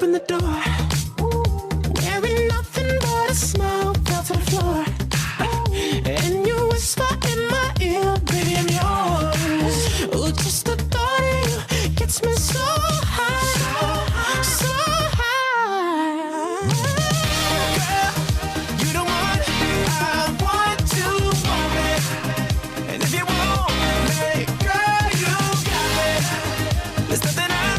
open the door. Wearing nothing but a smile fell to the floor. And you whisper in my ear, baby, I'm yours. Oh, just the thought of you gets me so high, so high. Girl, you the one I want to want me. And if you want me, girl, you got me. There's nothing I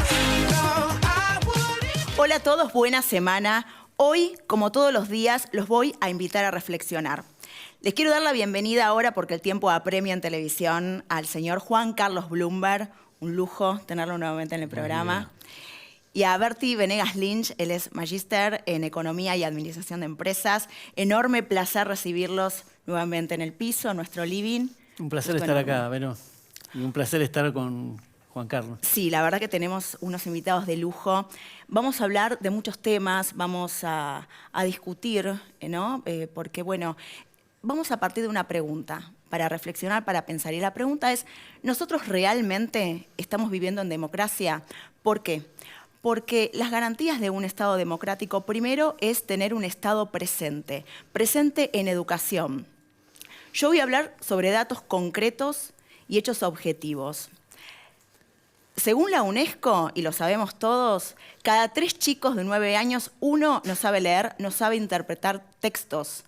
wouldn't. Hola a todos, buena semana. Hoy, como todos los días, los voy a invitar a reflexionar. Les quiero dar la bienvenida ahora, porque el tiempo apremia en televisión, al señor Juan Carlos Bloomberg. Un lujo tenerlo nuevamente en el programa. Y a Bertie Venegas Lynch, él es magíster en Economía y Administración de Empresas. Enorme placer recibirlos nuevamente en el piso, en nuestro living. Un placer estar acá, Vero. Y un placer estar con Juan Carlos. Sí, la verdad que tenemos unos invitados de lujo. Vamos a hablar de muchos temas, vamos a discutir, ¿no? Porque, bueno, vamos a partir de una pregunta para reflexionar, para pensar. Y la pregunta es, ¿nosotros realmente estamos viviendo en democracia? ¿Por qué? Porque las garantías de un Estado democrático, primero, es tener un Estado presente, presente en educación. Yo voy a hablar sobre datos concretos y hechos objetivos. Según la UNESCO, y lo sabemos todos, cada 3 chicos de 9 años, 1 no sabe leer, no sabe interpretar textos.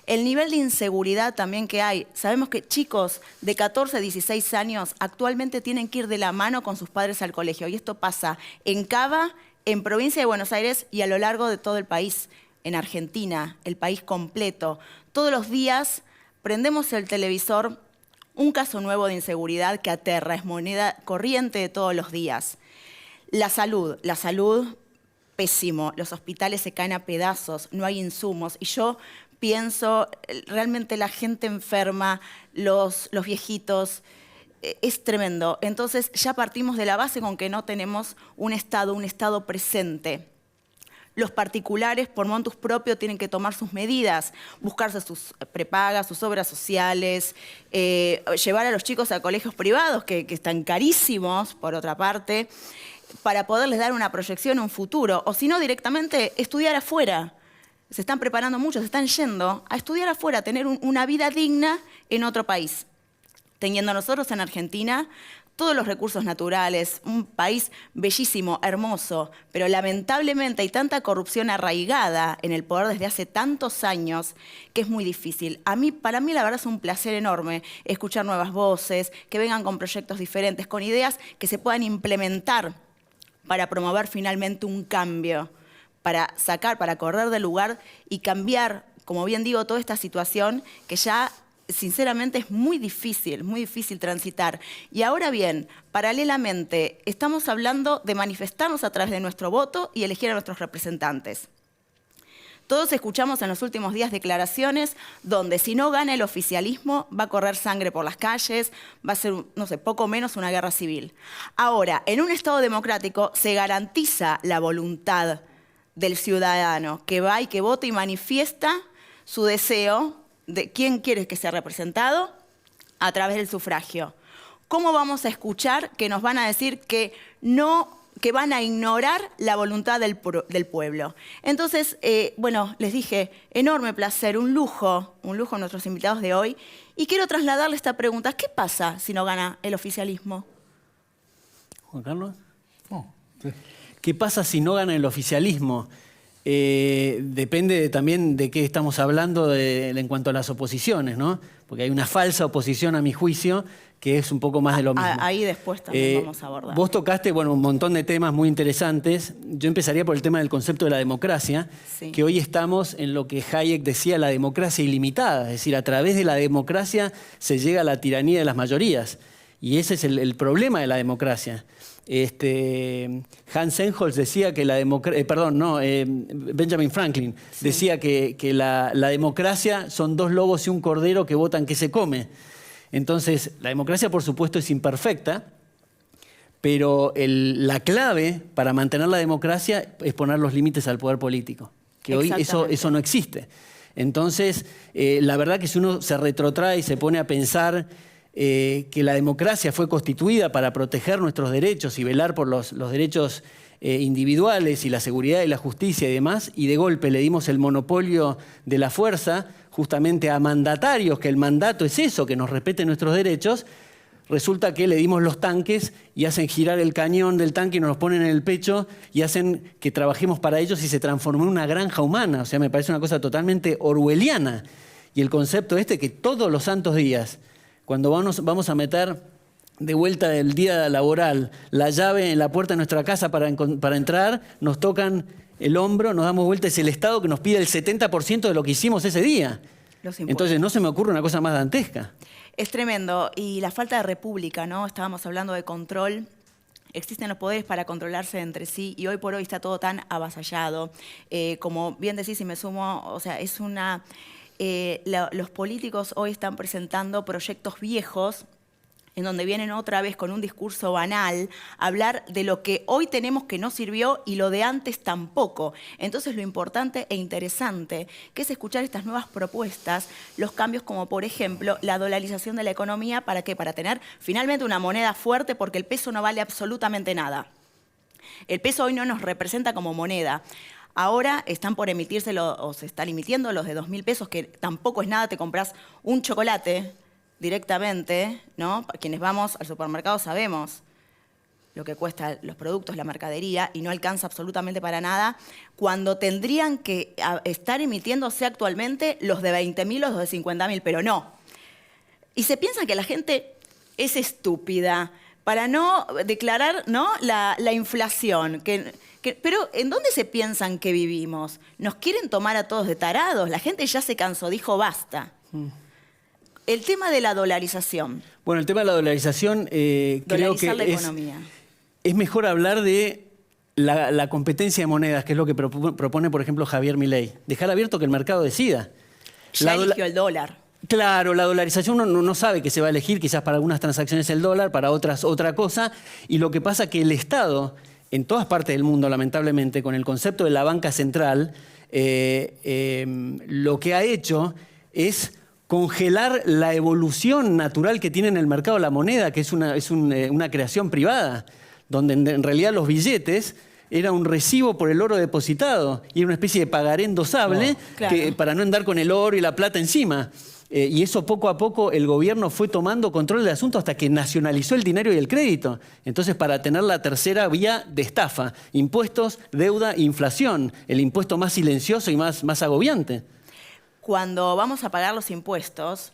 El nivel de inseguridad también que hay. Sabemos que chicos de 14, 16 años actualmente tienen que ir de la mano con sus padres al colegio. Y esto pasa en Cava, en provincia de Buenos Aires y a lo largo de todo el país. En Argentina, el país completo. Todos los días prendemos el televisor, un caso nuevo de inseguridad que aterra, es moneda corriente de todos los días. La salud, pésimo. Los hospitales se caen a pedazos, no hay insumos. Y yo pienso, realmente la gente enferma, los viejitos, es tremendo. Entonces ya partimos de la base con que no tenemos un Estado presente. Los particulares, por motus propio, tienen que tomar sus medidas, buscarse sus prepagas, sus obras sociales, llevar a los chicos a colegios privados, que están carísimos, por otra parte, para poderles dar una proyección, un futuro. O si no, directamente estudiar afuera. Se están preparando mucho, se están yendo a estudiar afuera, a tener una vida digna en otro país. Teniendo nosotros en Argentina todos los recursos naturales, un país bellísimo, hermoso, pero lamentablemente hay tanta corrupción arraigada en el poder desde hace tantos años que es muy difícil. Para mí la verdad es un placer enorme escuchar nuevas voces, que vengan con proyectos diferentes, con ideas que se puedan implementar para promover finalmente un cambio, para correr del lugar y cambiar, como bien digo, toda esta situación que ya sinceramente es muy difícil transitar. Y ahora bien, paralelamente, estamos hablando de manifestarnos a través de nuestro voto y elegir a nuestros representantes. Todos escuchamos en los últimos días declaraciones donde si no gana el oficialismo va a correr sangre por las calles, va a ser, no sé, poco menos una guerra civil. Ahora, en un Estado democrático se garantiza la voluntad del ciudadano que va y que vota y manifiesta su deseo de quién quiere que sea representado a través del sufragio. ¿Cómo vamos a escuchar que nos van a decir que van a ignorar la voluntad del pueblo? Entonces, bueno, les dije, enorme placer, un lujo a nuestros invitados de hoy. Y quiero trasladarle esta pregunta, ¿qué pasa si no gana el oficialismo? Juan Carlos. Sí. ¿Qué pasa si no gana el oficialismo? Depende también de qué estamos hablando en cuanto a las oposiciones, ¿no? Porque hay una falsa oposición, a mi juicio, que es un poco más de lo mismo. Ahí después también vamos a abordar. Vos tocaste, bueno, un montón de temas muy interesantes. Yo empezaría por el tema del concepto de la democracia, sí, que hoy estamos en lo que Hayek decía, la democracia ilimitada. Es decir, a través de la democracia se llega a la tiranía de las mayorías. Y ese es el problema de la democracia. Hans Engels decía que Benjamin Franklin decía que la democracia son 2 lobos y un cordero que votan qué se come. Entonces, la democracia, por supuesto, es imperfecta, pero la clave para mantener la democracia es poner los límites al poder político, que hoy eso no existe. Entonces, la verdad que si uno se retrotrae y se pone a pensar que la democracia fue constituida para proteger nuestros derechos y velar por los derechos individuales y la seguridad y la justicia y demás, y de golpe le dimos el monopolio de la fuerza justamente a mandatarios, que el mandato es eso, que nos respeten nuestros derechos, resulta que le dimos los tanques y hacen girar el cañón del tanque y nos los ponen en el pecho y hacen que trabajemos para ellos y se transformó en una granja humana. O sea, me parece una cosa totalmente orwelliana. Y el concepto que todos los santos días, cuando vamos a meter de vuelta del día laboral la llave en la puerta de nuestra casa para entrar, nos tocan el hombro, nos damos vuelta, es el Estado que nos pide el 70% de lo que hicimos ese día. Entonces no se me ocurre una cosa más dantesca. Es tremendo. Y la falta de república, ¿no? Estábamos hablando de control. Existen los poderes para controlarse entre sí y hoy por hoy está todo tan avasallado. Como bien decís y me sumo, o sea, es una... los políticos hoy están presentando proyectos viejos en donde vienen otra vez con un discurso banal a hablar de lo que hoy tenemos que no sirvió y lo de antes tampoco. Entonces lo importante e interesante que es escuchar estas nuevas propuestas, los cambios como por ejemplo la dolarización de la economía, ¿para qué? Para tener finalmente una moneda fuerte porque el peso no vale absolutamente nada. El peso hoy no nos representa como moneda. Ahora están por emitirse, o se están emitiendo los de 2.000 pesos, que tampoco es nada, te compras un chocolate directamente, ¿no? Quienes vamos al supermercado sabemos lo que cuesta los productos, la mercadería, y no alcanza absolutamente para nada, cuando tendrían que estar emitiéndose actualmente los de 20.000 o los de 50.000, pero no. Y se piensa que la gente es estúpida para no declarar, ¿no? la inflación, pero ¿en dónde se piensan que vivimos? ¿Nos quieren tomar a todos de tarados? La gente ya se cansó, dijo basta. El tema de la dolarización. Bueno, el tema de la dolarización creo que la economía. Es mejor hablar de la competencia de monedas, que es lo que propone, por ejemplo, Javier Milei. Dejar abierto que el mercado decida. Ya eligió el dólar. Claro, la dolarización uno no sabe que se va a elegir, quizás para algunas transacciones el dólar, para otras otra cosa, y lo que pasa es que el Estado, en todas partes del mundo, lamentablemente, con el concepto de la banca central, lo que ha hecho es congelar la evolución natural que tiene en el mercado la moneda, que es una creación privada, donde en realidad los billetes era un recibo por el oro depositado y era una especie de pagaré endosable para no andar con el oro y la plata encima. Y eso poco a poco el gobierno fue tomando control del asunto hasta que nacionalizó el dinero y el crédito. Entonces, para tener la tercera vía de estafa, impuestos, deuda, inflación, el impuesto más silencioso y más agobiante. Cuando vamos a pagar los impuestos,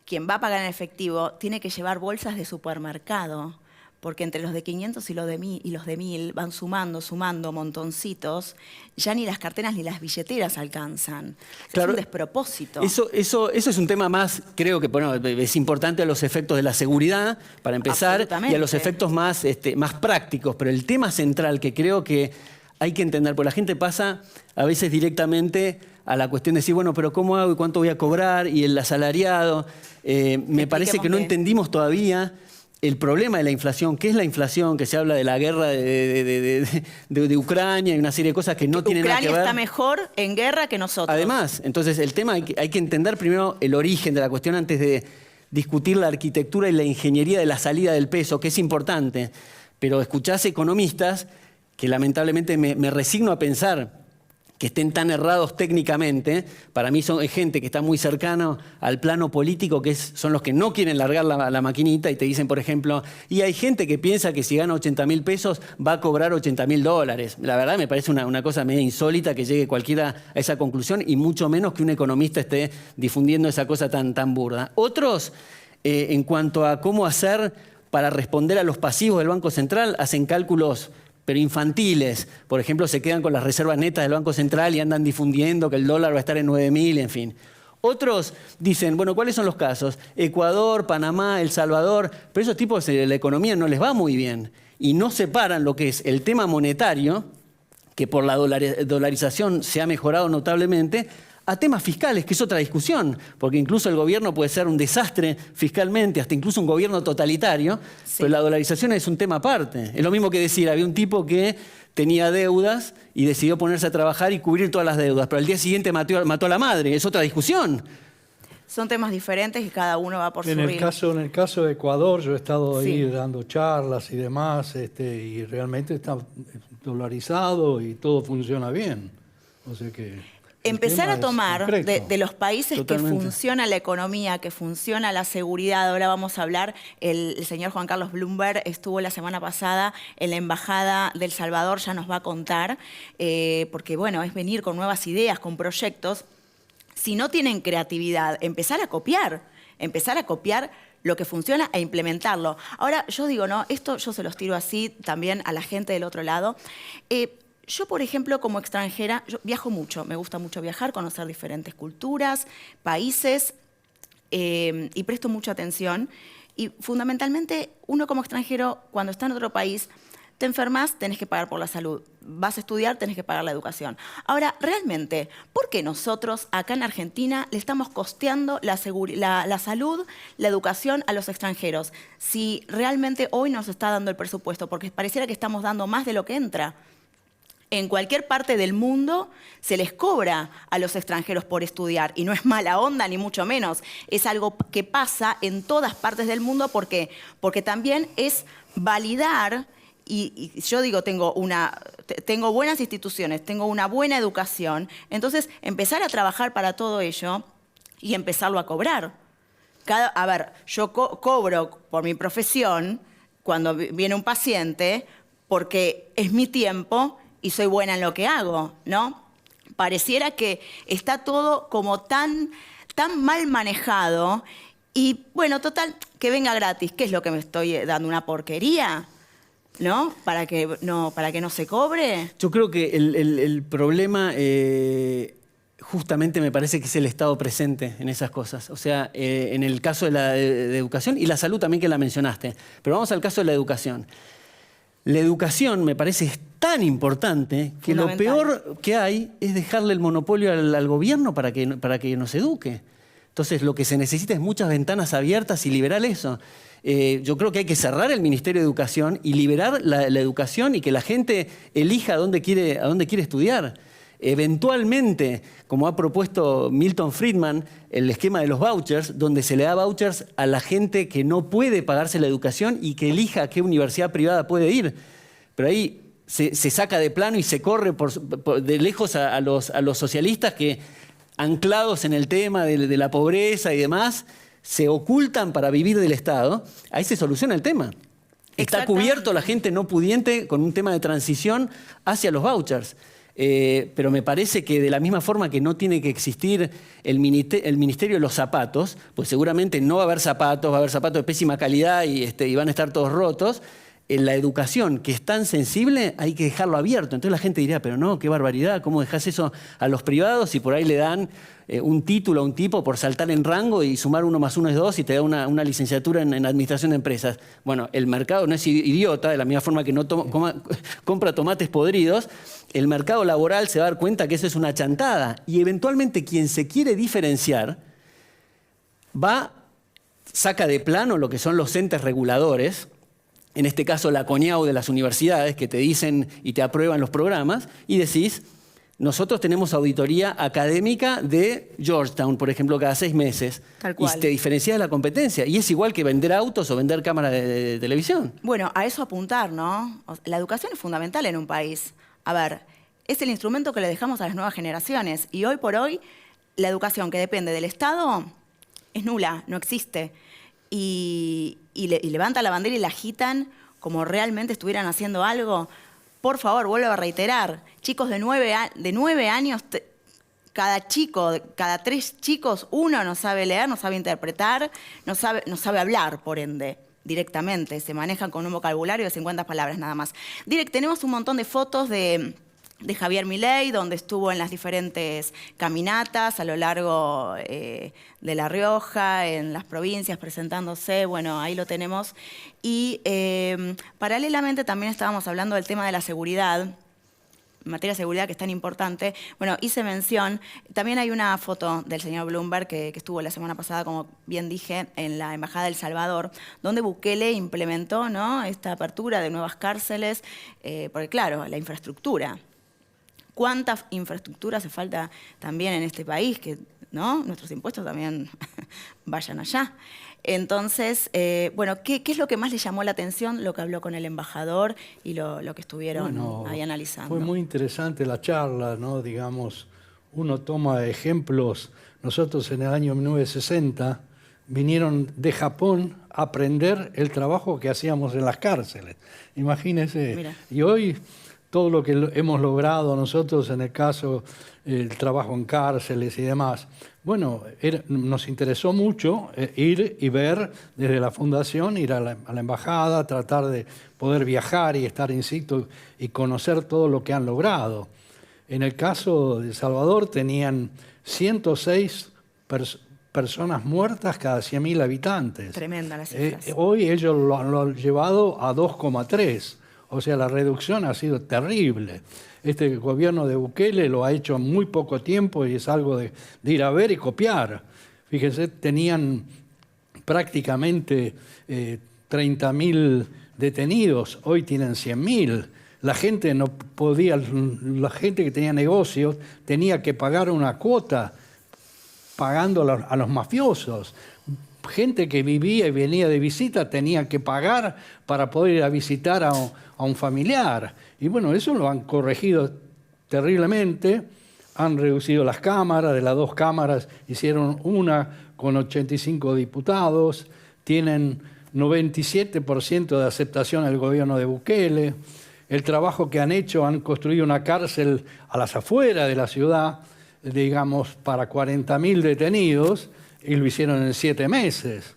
quien va a pagar en efectivo tiene que llevar bolsas de supermercado, porque entre los de 500 y los de 1000 van sumando montoncitos, ya ni las carteras ni las billeteras alcanzan. Claro, es un despropósito. Eso es un tema más, creo que bueno, es importante a los efectos de la seguridad, para empezar, y a los efectos más prácticos, pero el tema central que creo que hay que entender, porque la gente pasa a veces directamente a la cuestión de decir, bueno, pero ¿cómo hago y cuánto voy a cobrar? Y el asalariado. Me parece que no entendimos todavía el problema de la inflación. ¿Qué es la inflación? Que se habla de la guerra de Ucrania y una serie de cosas que no tienen nada que ver. Ucrania está mejor en guerra que nosotros. Además, entonces el tema hay que entender primero el origen de la cuestión antes de discutir la arquitectura y la ingeniería de la salida del peso, que es importante. Pero escuchás economistas que lamentablemente me resigno a pensar que estén tan errados técnicamente. Para mí son gente que está muy cercano al plano político, que son los que no quieren largar la maquinita y te dicen, por ejemplo, y hay gente que piensa que si gana 80.000 pesos va a cobrar $80.000. La verdad me parece una cosa medio insólita que llegue cualquiera a esa conclusión y mucho menos que un economista esté difundiendo esa cosa tan burda. Otros, en cuanto a cómo hacer para responder a los pasivos del Banco Central, hacen cálculos pero infantiles. Por ejemplo, se quedan con las reservas netas del Banco Central y andan difundiendo que el dólar va a estar en 9.000, en fin. Otros dicen, bueno, ¿cuáles son los casos? Ecuador, Panamá, El Salvador, pero esos tipos de la economía no les va muy bien y no separan lo que es el tema monetario, que por la dolarización se ha mejorado notablemente, a temas fiscales, que es otra discusión, porque incluso el gobierno puede ser un desastre fiscalmente, hasta incluso un gobierno totalitario, pero la dolarización es un tema aparte. Es lo mismo que decir, había un tipo que tenía deudas y decidió ponerse a trabajar y cubrir todas las deudas, pero al día siguiente mató a la madre, es otra discusión. son temas diferentes y cada uno va por su En el caso de Ecuador, yo he estado ahí Sí. dando charlas y demás, y realmente está dolarizado y todo funciona bien. O sea que el Empezar tema a es tomar concreto. de los países Totalmente. que funciona la economía, que funciona la seguridad. Ahora vamos a hablar, el señor Juan Carlos Bloomberg estuvo la semana pasada en la Embajada de El Salvador, ya nos va a contar, porque bueno, es venir con nuevas ideas, con proyectos. Si no tienen creatividad, empezar a copiar lo que funciona e implementarlo. Ahora, yo digo, no, esto yo se los tiro así también a la gente del otro lado. Yo, por ejemplo, como extranjera, yo viajo mucho, me gusta mucho viajar, conocer diferentes culturas, países, y presto mucha atención. Y fundamentalmente, uno como extranjero, cuando está en otro país, te enfermas, tenés que pagar por la salud. Vas a estudiar, tenés que pagar la educación. Ahora, realmente, ¿por qué nosotros acá en Argentina le estamos costeando la salud, la educación a los extranjeros? Si realmente hoy nos está dando el presupuesto, porque pareciera que estamos dando más de lo que entra. En cualquier parte del mundo se les cobra a los extranjeros por estudiar. Y no es mala onda, ni mucho menos. Es algo que pasa en todas partes del mundo. ¿Por qué? Porque también es validar, y yo digo, tengo buenas instituciones, tengo una buena educación. Entonces, empezar a trabajar para todo ello y empezarlo a cobrar. A ver, yo cobro por mi profesión cuando viene un paciente porque es mi tiempo y soy buena en lo que hago, ¿no? Pareciera que está todo como tan mal manejado y, bueno, total, que venga gratis. ¿Qué es lo que me estoy dando? ¿Una porquería? ¿No? ¿Para que no se cobre? Yo creo que el problema justamente me parece que es el Estado presente en esas cosas. O sea, en el caso de la de educación y la salud también que la mencionaste. Pero vamos al caso de la educación. La educación me parece es tan importante que lo peor que hay es dejarle el monopolio al gobierno para que nos eduque. Entonces lo que se necesita es muchas ventanas abiertas y liberar eso. Yo creo que hay que cerrar el Ministerio de Educación y liberar la educación y que la gente elija a dónde quiere estudiar. Eventualmente, como ha propuesto Milton Friedman, el esquema de los vouchers, donde se le da vouchers a la gente que no puede pagarse la educación y que elija a qué universidad privada puede ir. Pero ahí se saca de plano y se corre de lejos a los socialistas que, anclados en el tema de la pobreza y demás, se ocultan para vivir del Estado. Ahí se soluciona el tema. Está cubierto la gente no pudiente con un tema de transición hacia los vouchers. Pero me parece que de la misma forma que no tiene que existir el Ministerio de los Zapatos, pues seguramente no va a haber zapatos de pésima calidad y van a estar todos rotos. En la educación, que es tan sensible, hay que dejarlo abierto. Entonces la gente dirá, pero no, qué barbaridad, ¿cómo dejás eso a los privados? Y por ahí le dan un título a un tipo por saltar en rango y sumar 1 más 1 es 2 y te da una licenciatura en administración de empresas. Bueno, el mercado no es idiota, de la misma forma que no compra tomates podridos. El mercado laboral se va a dar cuenta que eso es una chantada. Y eventualmente quien se quiere diferenciar saca de plano lo que son los entes reguladores, en este caso la CONIAU de las universidades, que te dicen y te aprueban los programas, y decís, nosotros tenemos auditoría académica de Georgetown, por ejemplo, cada 6 meses. Tal cual. Y te diferencias de la competencia. Y es igual que vender autos o vender cámaras de televisión. Bueno, a eso apuntar, ¿no? La educación es fundamental en un país. A ver, es el instrumento que le dejamos a las nuevas generaciones. Y hoy por hoy, la educación que depende del Estado es nula, no existe. Y levanta la bandera y la agitan como realmente estuvieran haciendo algo. Por favor, vuelvo a reiterar, chicos de 9 años, cada 3 chicos, uno no sabe leer, no sabe interpretar, no sabe hablar, por ende, directamente. Se manejan con un vocabulario de 50 palabras nada más. Tenemos un montón de fotos de Javier Milei, donde estuvo en las diferentes caminatas a lo largo de La Rioja, en las provincias, presentándose. Bueno, ahí lo tenemos. Y paralelamente también estábamos hablando del tema de la seguridad, en materia de seguridad, que es tan importante. Bueno, hice mención, también hay una foto del señor Bloomberg que estuvo la semana pasada, como bien dije, en la Embajada de El Salvador, donde Bukele implementó, ¿no?, esta apertura de nuevas cárceles, porque claro, la infraestructura. ¿Cuánta infraestructura hace falta también en este país? Que ¿no? Nuestros impuestos también vayan allá. Entonces, bueno, ¿qué es lo que más le llamó la atención, lo que habló con el embajador y lo que estuvieron ahí analizando? Fue muy interesante la charla, ¿no? Digamos, uno toma ejemplos. Nosotros en el año 1960 vinieron de Japón a aprender el trabajo que hacíamos en las cárceles. Imagínense. Mira. Y hoy todo lo que hemos logrado nosotros en el caso el trabajo en cárceles y demás, bueno, nos interesó mucho ir y ver desde la fundación, ir a la embajada, tratar de poder viajar y estar in situ y conocer todo lo que han logrado. En el caso de El Salvador tenían 106 personas muertas cada 100.000 habitantes. Tremenda la cifra. Hoy ellos lo han llevado a 2,3. O sea, la reducción ha sido terrible. Este gobierno de Bukele lo ha hecho en muy poco tiempo y es algo de ir a ver y copiar. Fíjense, tenían prácticamente 30.000 detenidos, hoy tienen 100.000. La gente no podía, la gente que tenía negocios tenía que pagar una cuota pagando a los mafiosos. Gente que vivía y venía de visita tenía que pagar para poder ir a visitar a un familiar. Y bueno, eso lo han corregido terriblemente. Han reducido las cámaras, de las 2 cámaras hicieron una con 85 diputados. Tienen 97% de aceptación al gobierno de Bukele. El trabajo que han hecho, han construido una cárcel a las afueras de la ciudad, digamos, para 40.000 detenidos, y lo hicieron en 7 meses.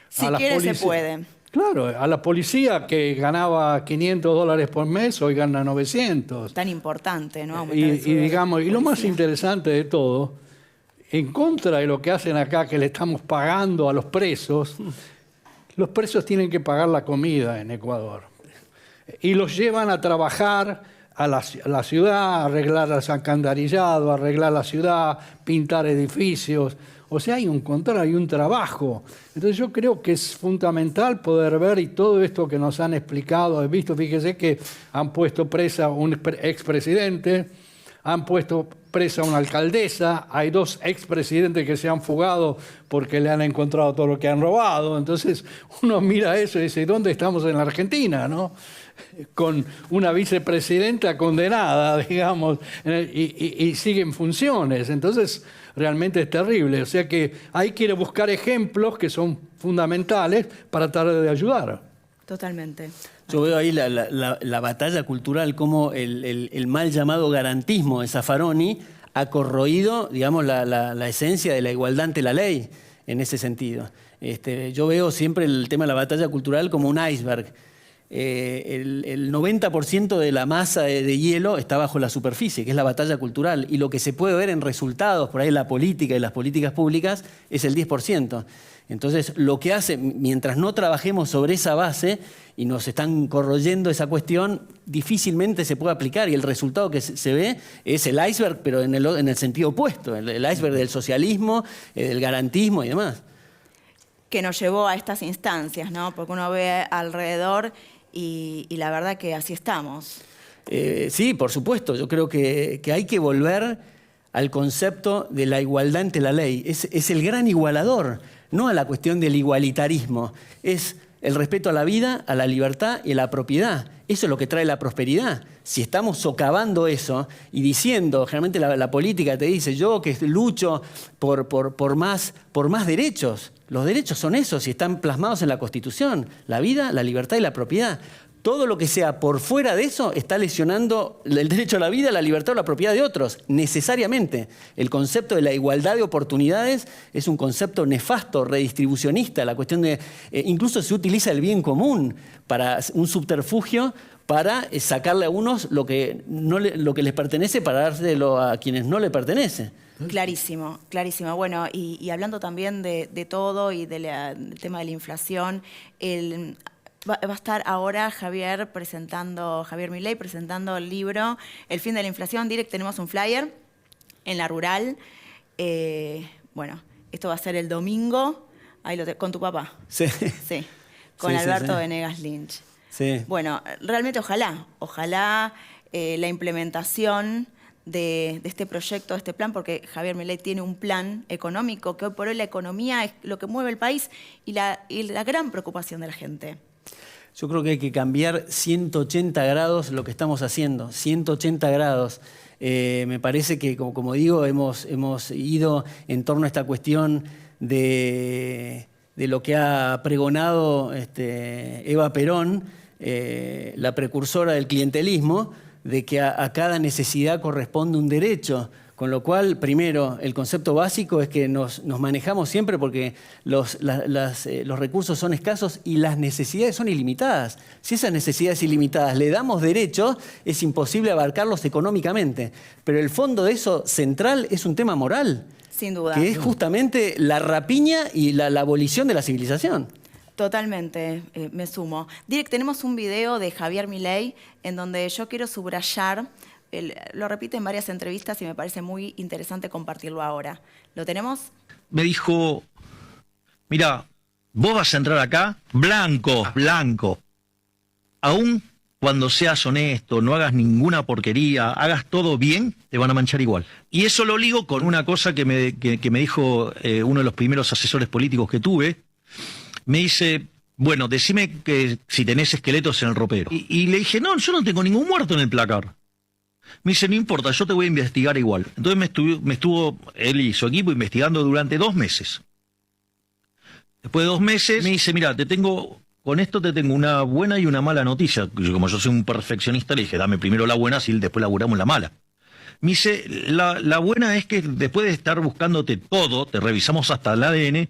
Si quiere, se puede. Claro, a la policía que ganaba $500 por mes, hoy gana 900. Tan importante, ¿no? Y lo más interesante de todo, en contra de lo que hacen acá, que le estamos pagando a los presos tienen que pagar la comida en Ecuador. Y los llevan a trabajar a la ciudad, a arreglar el alcantarillado, arreglar la ciudad, pintar edificios. O sea, hay un control, hay un trabajo. Entonces yo creo que es fundamental poder ver, y todo esto que nos han explicado, he visto, fíjese que han puesto presa a un expresidente, han puesto presa a una alcaldesa, hay 2 expresidentes que se han fugado porque le han encontrado todo lo que han robado. Entonces uno mira eso y dice, ¿dónde estamos en la Argentina, no? Con una vicepresidenta condenada, digamos, y sigue en funciones. Entonces, realmente es terrible. O sea que hay que ir a buscar ejemplos que son fundamentales para tratar de ayudar. Totalmente. Yo veo ahí la batalla cultural, cómo el mal llamado garantismo de Zaffaroni ha corroído, digamos, la esencia de la igualdad ante la ley en ese sentido. Yo veo siempre el tema de la batalla cultural como un iceberg. El 90% de la masa de hielo está bajo la superficie, que es la batalla cultural, y lo que se puede ver en resultados, por ahí la política y las políticas públicas, es el 10%. Entonces, lo que hace, mientras no trabajemos sobre esa base y nos están corroyendo esa cuestión, difícilmente se puede aplicar, y el resultado que se ve es el iceberg, pero en el sentido opuesto, el iceberg del socialismo, del garantismo y demás. Que nos llevó a estas instancias, ¿no? Porque uno ve alrededor y la verdad que así estamos. Sí, por supuesto. Yo creo que hay que volver al concepto de la igualdad ante la ley. Es el gran igualador, no a la cuestión del igualitarismo. Es el respeto a la vida, a la libertad y a la propiedad. Eso es lo que trae la prosperidad. Si estamos socavando eso y diciendo, generalmente la política te dice, yo que lucho por más derechos. Los derechos son esos y están plasmados en la Constitución. La vida, la libertad y la propiedad. Todo lo que sea por fuera de eso está lesionando el derecho a la vida, la libertad o la propiedad de otros, necesariamente. El concepto de la igualdad de oportunidades es un concepto nefasto, redistribucionista. La cuestión de, incluso se utiliza el bien común para un subterfugio para sacarle a unos lo que les pertenece para dárselo a quienes no le pertenece. Clarísimo, clarísimo. Bueno, y hablando también de todo y del tema de la inflación, va a estar ahora Javier Milei presentando el libro El fin de la inflación. Direct, tenemos un flyer en la rural. Bueno, esto va a ser el domingo. Ahí con tu papá. Sí. Sí. Con Alberto Venegas Lynch. Sí. Bueno, realmente ojalá la implementación de este proyecto, de este plan, porque Javier Milei tiene un plan económico, que hoy por hoy la economía es lo que mueve el país y la gran preocupación de la gente. Yo creo que hay que cambiar 180 grados lo que estamos haciendo, 180 grados. Me parece que, como digo, hemos ido en torno a esta cuestión de lo que ha pregonado Eva Perón, la precursora del clientelismo, de que a cada necesidad corresponde un derecho. Con lo cual, primero, el concepto básico es que nos manejamos siempre porque los recursos son escasos y las necesidades son ilimitadas. Si esas necesidades ilimitadas le damos derechos, es imposible abarcarlos económicamente. Pero el fondo de eso central es un tema moral. Sin duda. Que es justamente la rapiña y la abolición de la civilización. Totalmente, me sumo. Direct, tenemos un video de Javier Milei en donde yo quiero subrayar, lo repite en varias entrevistas y me parece muy interesante compartirlo ahora. ¿Lo tenemos? Me dijo, mira, vos vas a entrar acá blanco, blanco. Aún cuando seas honesto, no hagas ninguna porquería, hagas todo bien, te van a manchar igual. Y eso lo ligo con una cosa que me dijo uno de los primeros asesores políticos que tuve. Me dice, bueno, decime que si tenés esqueletos en el ropero. Y le dije, no, yo no tengo ningún muerto en el placar. Me dice, no importa, yo te voy a investigar igual. Entonces me estuvo él y su equipo investigando durante 2 meses. Después de 2 meses me dice, mira, con esto te tengo una buena y una mala noticia. Como yo soy un perfeccionista, le dije, dame primero la buena, así después laburamos la mala. Me dice, la buena es que después de estar buscándote todo, te revisamos hasta el ADN,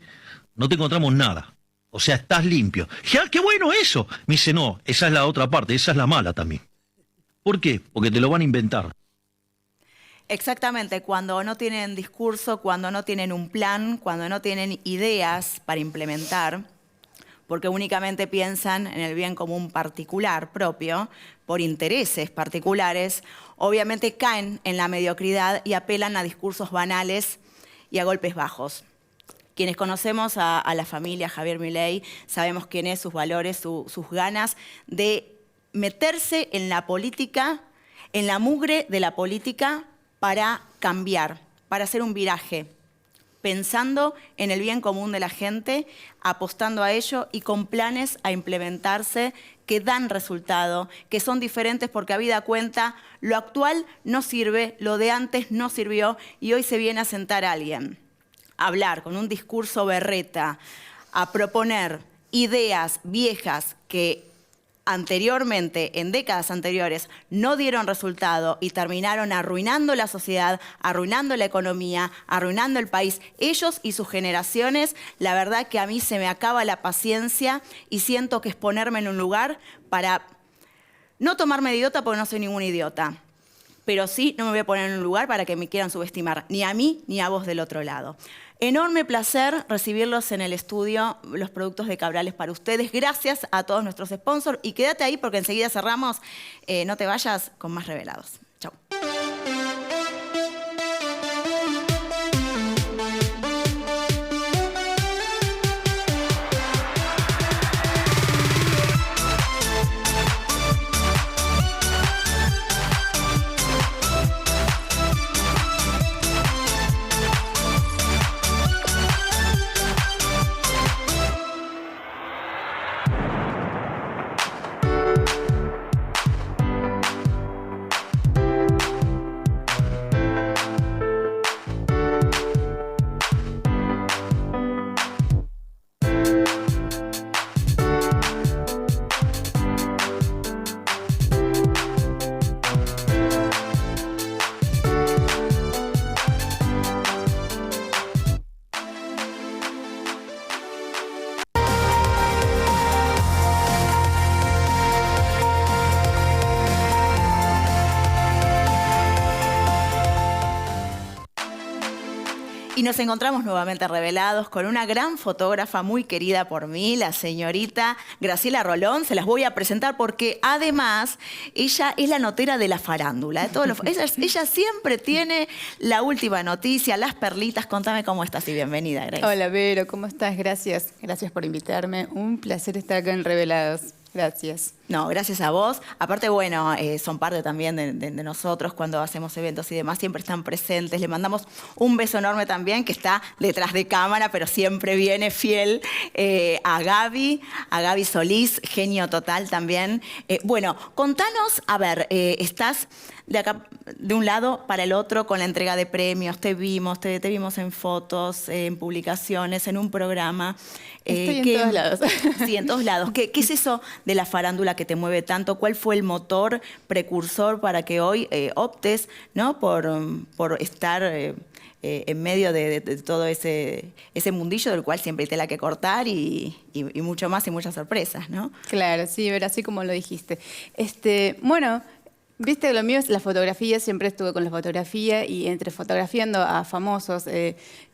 no te encontramos nada. O sea, estás limpio. Dije, ah, qué bueno eso. Me dice, no, esa es la otra parte, esa es la mala también. ¿Por qué? Porque te lo van a inventar. Exactamente, cuando no tienen discurso, cuando no tienen un plan, cuando no tienen ideas para implementar, porque únicamente piensan en el bien común particular propio, por intereses particulares, obviamente caen en la mediocridad y apelan a discursos banales y a golpes bajos. Quienes conocemos a la familia Javier Milei sabemos quién es, sus valores, sus ganas de meterse en la política, en la mugre de la política para cambiar, para hacer un viraje, pensando en el bien común de la gente, apostando a ello y con planes a implementarse que dan resultado, que son diferentes porque habida cuenta, lo actual no sirve, lo de antes no sirvió y hoy se viene a sentar alguien. Hablar con un discurso berreta, a proponer ideas viejas que anteriormente, en décadas anteriores, no dieron resultado y terminaron arruinando la sociedad, arruinando la economía, arruinando el país, ellos y sus generaciones, la verdad que a mí se me acaba la paciencia y siento que es ponerme en un lugar para no tomarme de idiota porque no soy ningún idiota. Pero sí no me voy a poner en un lugar para que me quieran subestimar, ni a mí ni a vos del otro lado. Enorme placer recibirlos en el estudio, los productos de Cabrales para ustedes. Gracias a todos nuestros sponsors y quédate ahí porque enseguida cerramos. No te vayas con más revelados. Chau. Y nos encontramos nuevamente revelados con una gran fotógrafa muy querida por mí, la señorita Graciela Rolón. Se las voy a presentar porque además ella es la notera de la farándula. De todos los, ella siempre tiene la última noticia, las perlitas. Contame cómo estás y bienvenida, Grace. Hola, Vero, ¿cómo estás? Gracias. Gracias por invitarme. Un placer estar acá en Revelados. Gracias. No, gracias a vos. Aparte, bueno, son parte también de nosotros cuando hacemos eventos y demás, siempre están presentes. Le mandamos un beso enorme también, que está detrás de cámara, pero siempre viene fiel, a Gaby Solís, genio total también. Bueno, contanos, a ver, estás de acá, de un lado para el otro con la entrega de premios, te vimos en fotos, en publicaciones, en un programa. Estoy en todos lados. Sí, en todos lados. ¿Qué es eso de la farándula que te mueve tanto? ¿Cuál fue el motor precursor para que hoy optes, ¿no? por estar en medio de todo ese mundillo del cual siempre hay tela que cortar y mucho más y muchas sorpresas, ¿no? Claro, sí, pero así como lo dijiste. Bueno, viste, lo mío es la fotografía, siempre estuve con la fotografía y entre fotografiando a famosos,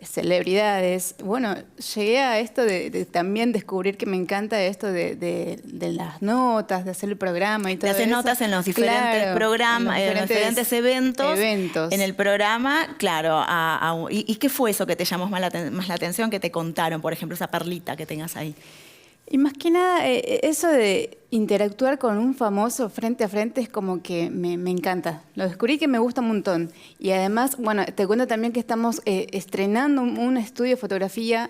celebridades, bueno, llegué a esto de también descubrir que me encanta esto de las notas, de hacer el programa y todo eso. De hacer notas en los diferentes programas, en los diferentes eventos. En el programa, claro. ¿Y qué fue eso que te llamó más la atención, que te contaron, por ejemplo, esa perlita que tengas ahí? Y más que nada, eso de interactuar con un famoso frente a frente es como que me encanta. Lo descubrí que me gusta un montón. Y además, bueno, te cuento también que estamos estrenando un estudio de fotografía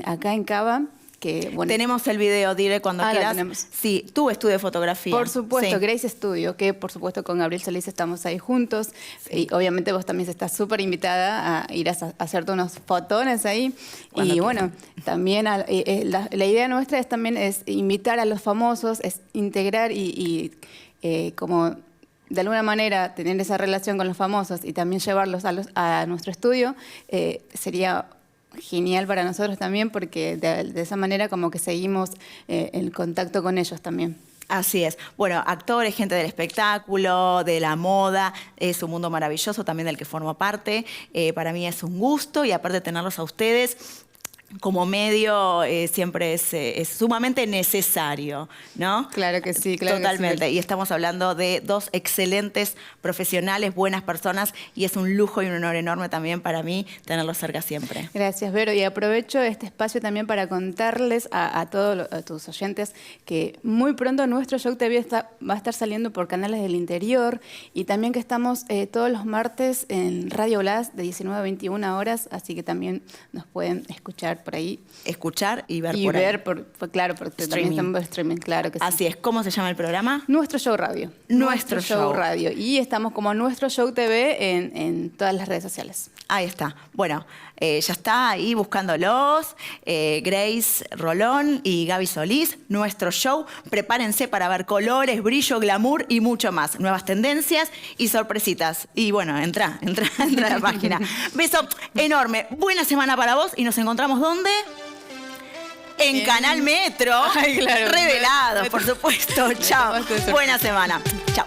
acá en Cava. Que, bueno, tenemos el video, diré cuando quieras. Tenemos. Sí, tu estudio de fotografía. Por supuesto, sí. Grace Studio, que por supuesto con Gabriel Solís estamos ahí juntos. Sí. Y obviamente vos también estás súper invitada a ir a hacerte unos fotones ahí. Cuando bueno, también la idea nuestra es invitar a los famosos, es integrar y como de alguna manera tener esa relación con los famosos y también llevarlos a nuestro estudio, sería genial para nosotros también, porque de esa manera como que seguimos en contacto con ellos también. Así es. Bueno, actores, gente del espectáculo, de la moda, es un mundo maravilloso también del que formo parte. Para mí es un gusto y aparte de tenerlos a ustedes como medio siempre es sumamente necesario, ¿no? Claro que sí, claro. Totalmente. Que sí. Y estamos hablando de dos excelentes profesionales, buenas personas, y es un lujo y un honor enorme también para mí tenerlos cerca siempre. Gracias, Vero. Y aprovecho este espacio también para contarles a todos tus oyentes que muy pronto nuestro show TV va a estar saliendo por canales del interior y también que estamos todos los martes en Radio Blas de 19 a 21 horas, así que también nos pueden escuchar por ahí. Escuchar y ver y por ver ahí. Claro, porque Streaming. también estamos streaming, claro que sí. Así es. ¿Cómo se llama el programa? Nuestro Show Radio. Nuestro Show Radio. Y estamos como Nuestro Show TV en todas las redes sociales. Ahí está. Bueno, ya está ahí buscándolos. Grace Rolón y Gaby Solís. Nuestro show. Prepárense para ver colores, brillo, glamour y mucho más. Nuevas tendencias y sorpresitas. Y bueno, entra a la página. Beso enorme. Buena semana para vos y nos encontramos ¿dónde? En Canal Metro. Ay, claro. Revelados, por supuesto. Chao. Buena semana. Chao.